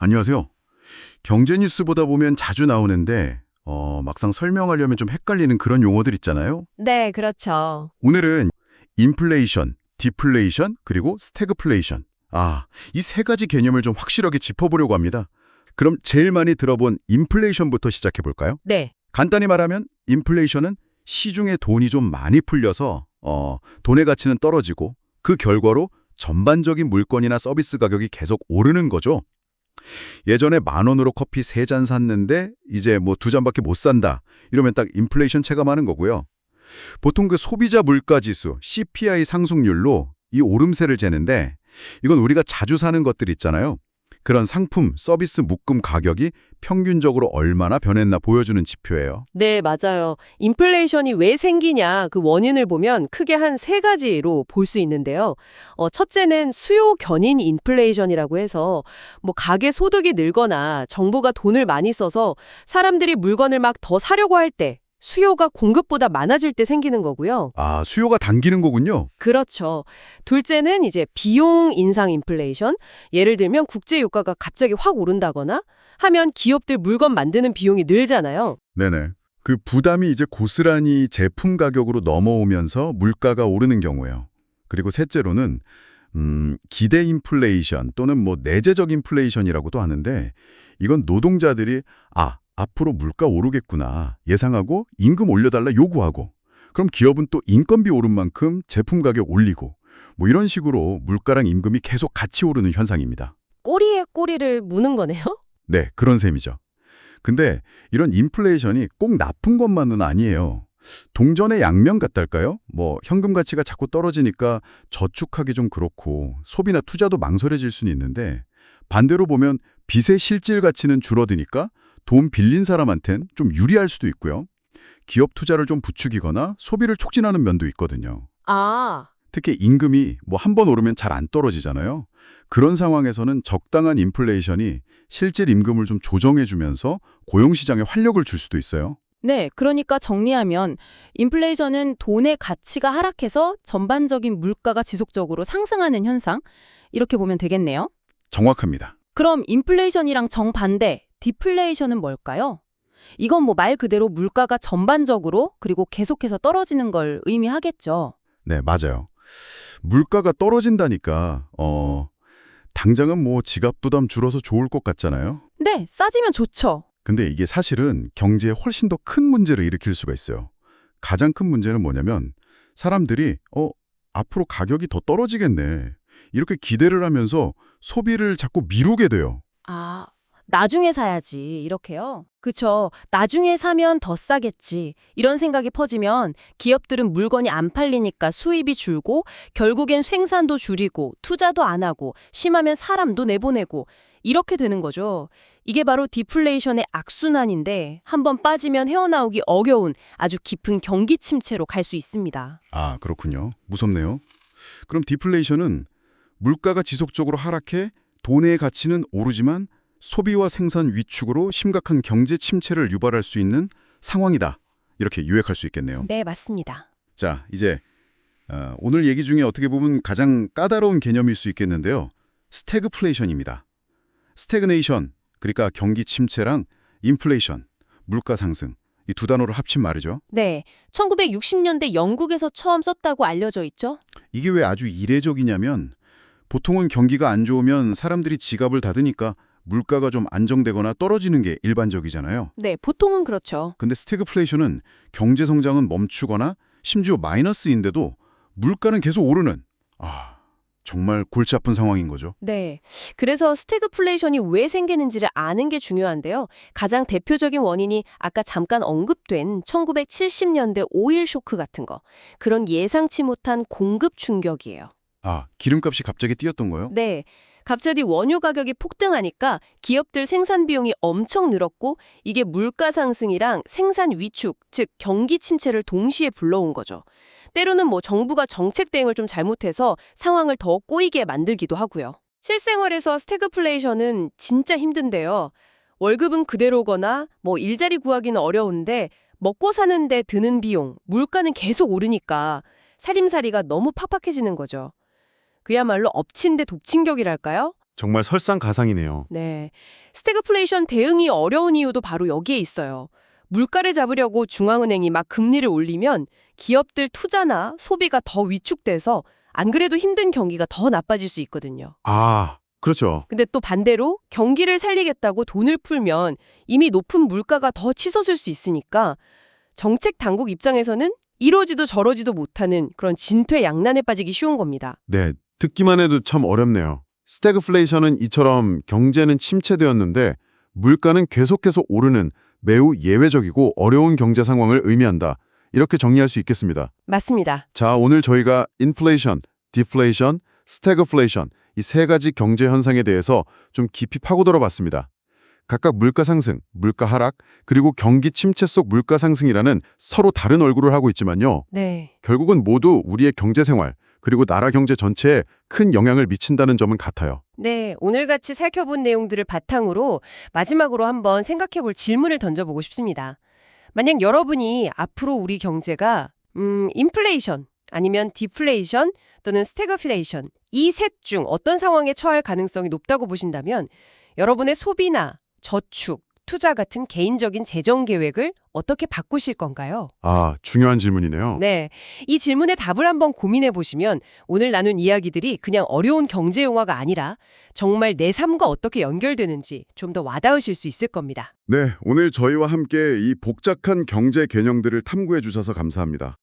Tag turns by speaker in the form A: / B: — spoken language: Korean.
A: 안녕하세요. 경제 뉴스 보다 보면 자주 나오는데 막상 설명하려면 좀 헷갈리는 그런 용어들 있잖아요.
B: 네, 그렇죠.
A: 오늘은 인플레이션, 디플레이션, 그리고 스태그플레이션. 이 세 가지 개념을 좀 확실하게 짚어보려고 합니다. 그럼 제일 많이 들어본 인플레이션부터 시작해 볼까요?
B: 네.
A: 간단히 말하면 인플레이션은 시중에 돈이 좀 많이 풀려서 돈의 가치는 떨어지고 그 결과로 전반적인 물건이나 서비스 가격이 계속 오르는 거죠. 예전에 10,000원으로 커피 3잔 샀는데 이제 뭐 2잔밖에 못 산다. 이러면 딱 인플레이션 체감하는 거고요. 보통 그 소비자 물가지수 CPI 상승률로 이 오름세를 재는데 이건 우리가 자주 사는 것들 있잖아요. 그런 상품, 서비스 묶음 가격이 평균적으로 얼마나 변했나 보여주는 지표예요.
B: 네, 맞아요. 인플레이션이 왜 생기냐 그 원인을 보면 크게 한 세 가지로 볼 수 있는데요. 첫째는 수요 견인 인플레이션이라고 해서 뭐 가계 소득이 늘거나 정부가 돈을 많이 써서 사람들이 물건을 막 더 사려고 할 때 수요가 공급보다 많아질 때 생기는 거고요.
A: 수요가 당기는 거군요.
B: 그렇죠. 둘째는 이제 비용 인상 인플레이션. 예를 들면 국제 유가가 갑자기 확 오른다거나 하면 기업들 물건 만드는 비용이 늘잖아요.
A: 네네. 그 부담이 이제 고스란히 제품 가격으로 넘어오면서 물가가 오르는 경우예요. 그리고 셋째로는 기대 인플레이션 또는 뭐 내재적 인플레이션이라고도 하는데 이건 노동자들이 앞으로 물가 오르겠구나 예상하고 임금 올려달라 요구하고 그럼 기업은 또 인건비 오른 만큼 제품 가격 올리고 뭐 이런 식으로 물가랑 임금이 계속 같이 오르는 현상입니다.
B: 꼬리에 꼬리를 무는 거네요.
A: 네, 그런 셈이죠. 근데 이런 인플레이션이 꼭 나쁜 것만은 아니에요. 동전의 양면 같달까요? 뭐 현금 가치가 자꾸 떨어지니까 저축하기 좀 그렇고 소비나 투자도 망설여질 수는 있는데 반대로 보면 빚의 실질 가치는 줄어드니까 돈 빌린 사람한텐 좀 유리할 수도 있고요. 기업 투자를 좀 부추기거나 소비를 촉진하는 면도 있거든요. 특히 임금이 뭐 한 번 오르면 잘 안 떨어지잖아요. 그런 상황에서는 적당한 인플레이션이 실질 임금을 좀 조정해주면서 고용시장에 활력을 줄 수도 있어요.
C: 네, 그러니까 정리하면 인플레이션은 돈의 가치가 하락해서 전반적인 물가가 지속적으로 상승하는 현상, 이렇게 보면 되겠네요.
A: 정확합니다.
C: 그럼 인플레이션이랑 정반대, 디플레이션은 뭘까요? 이건 뭐 말 그대로 물가가 전반적으로 그리고 계속해서 떨어지는 걸 의미하겠죠.
A: 네, 맞아요. 물가가 떨어진다니까 당장은 뭐 지갑 부담 줄어서 좋을 것 같잖아요.
C: 네, 싸지면 좋죠.
A: 근데 이게 사실은 경제에 훨씬 더 큰 문제를 일으킬 수가 있어요. 가장 큰 문제는 뭐냐면 사람들이 앞으로 가격이 더 떨어지겠네. 이렇게 기대를 하면서 소비를 자꾸 미루게 돼요.
C: 나중에 사야지, 이렇게요. 그쵸. 나중에 사면 더 싸겠지. 이런 생각이 퍼지면 기업들은 물건이 안 팔리니까 수입이 줄고 결국엔 생산도 줄이고 투자도 안 하고 심하면 사람도 내보내고 이렇게 되는 거죠. 이게 바로 디플레이션의 악순환인데 한번 빠지면 헤어나오기 어려운 아주 깊은 경기 침체로 갈 수 있습니다.
A: 그렇군요. 무섭네요. 그럼 디플레이션은 물가가 지속적으로 하락해 돈의 가치는 오르지만 소비와 생산 위축으로 심각한 경제 침체를 유발할 수 있는 상황이다. 이렇게 요약할 수 있겠네요.
C: 네, 맞습니다.
A: 자, 이제 오늘 얘기 중에 어떻게 보면 가장 까다로운 개념일 수 있겠는데요. 스태그플레이션입니다. 스태그네이션, 그러니까 경기 침체랑 인플레이션, 물가 상승, 이 두 단어를 합친 말이죠.
C: 네, 1960년대 영국에서 처음 썼다고 알려져 있죠?
A: 이게 왜 아주 이례적이냐면 보통은 경기가 안 좋으면 사람들이 지갑을 닫으니까 물가가 좀 안정되거나 떨어지는 게 일반적이잖아요.
C: 네, 보통은 그렇죠.
A: 근데 스태그플레이션은 경제 성장은 멈추거나 심지어 마이너스인데도 물가는 계속 오르는 정말 골치 아픈 상황인 거죠.
B: 네. 그래서 스태그플레이션이 왜 생기는지를 아는 게 중요한데요. 가장 대표적인 원인이 아까 잠깐 언급된 1970년대 오일 쇼크 같은 거. 그런 예상치 못한 공급 충격이에요.
A: 기름값이 갑자기 뛰었던 거요?
B: 네. 갑자기 원유 가격이 폭등하니까 기업들 생산 비용이 엄청 늘었고 이게 물가 상승이랑 생산 위축, 즉 경기 침체를 동시에 불러온 거죠. 때로는 뭐 정부가 정책 대응을 좀 잘못해서 상황을 더 꼬이게 만들기도 하고요. 실생활에서 스태그플레이션은 진짜 힘든데요. 월급은 그대로거나 뭐 일자리 구하기는 어려운데 먹고 사는데 드는 비용, 물가는 계속 오르니까 살림살이가 너무 팍팍해지는 거죠. 그야말로 엎친 데 돕친 격이랄까요?
D: 정말 설상가상이네요.
B: 네. 스태그플레이션 대응이 어려운 이유도 바로 여기에 있어요. 물가를 잡으려고 중앙은행이 막 금리를 올리면 기업들 투자나 소비가 더 위축돼서 안 그래도 힘든 경기가 더 나빠질 수 있거든요.
D: 아, 그렇죠.
B: 근데 또 반대로 경기를 살리겠다고 돈을 풀면 이미 높은 물가가 더 치솟을 수 있으니까 정책 당국 입장에서는 이러지도 저러지도 못하는 그런 진퇴양난에 빠지기 쉬운 겁니다.
D: 네, 듣기만 해도 참 어렵네요. 스태그플레이션은 이처럼 경제는 침체되었는데 물가는 계속해서 오르는 매우 예외적이고 어려운 경제 상황을 의미한다. 이렇게 정리할 수 있겠습니다.
B: 맞습니다.
D: 자, 오늘 저희가 인플레이션, 디플레이션, 스태그플레이션 이 세 가지 경제 현상에 대해서 좀 깊이 파고들어 봤습니다. 각각 물가 상승, 물가 하락, 그리고 경기 침체 속 물가 상승이라는 서로 다른 얼굴을 하고 있지만요.
B: 네.
D: 결국은 모두 우리의 경제 생활, 그리고 나라 경제 전체에 큰 영향을 미친다는 점은 같아요.
B: 네, 오늘 같이 살펴본 내용들을 바탕으로 마지막으로 한번 생각해 볼 질문을 던져보고 싶습니다. 만약 여러분이 앞으로 우리 경제가 인플레이션 아니면 디플레이션 또는 스태그플레이션 이 셋 중 어떤 상황에 처할 가능성이 높다고 보신다면 여러분의 소비나 저축, 투자 같은 개인적인 재정 계획을 어떻게 바꾸실 건가요?
D: 아, 중요한 질문이네요.
B: 네, 이 질문에 답을 한번 고민해 보시면 오늘 나눈 이야기들이 그냥 어려운 경제 용어가 아니라 정말 내 삶과 어떻게 연결되는지 좀 더 와닿으실 수 있을 겁니다.
A: 네, 오늘 저희와 함께 이 복잡한 경제 개념들을 탐구해 주셔서 감사합니다.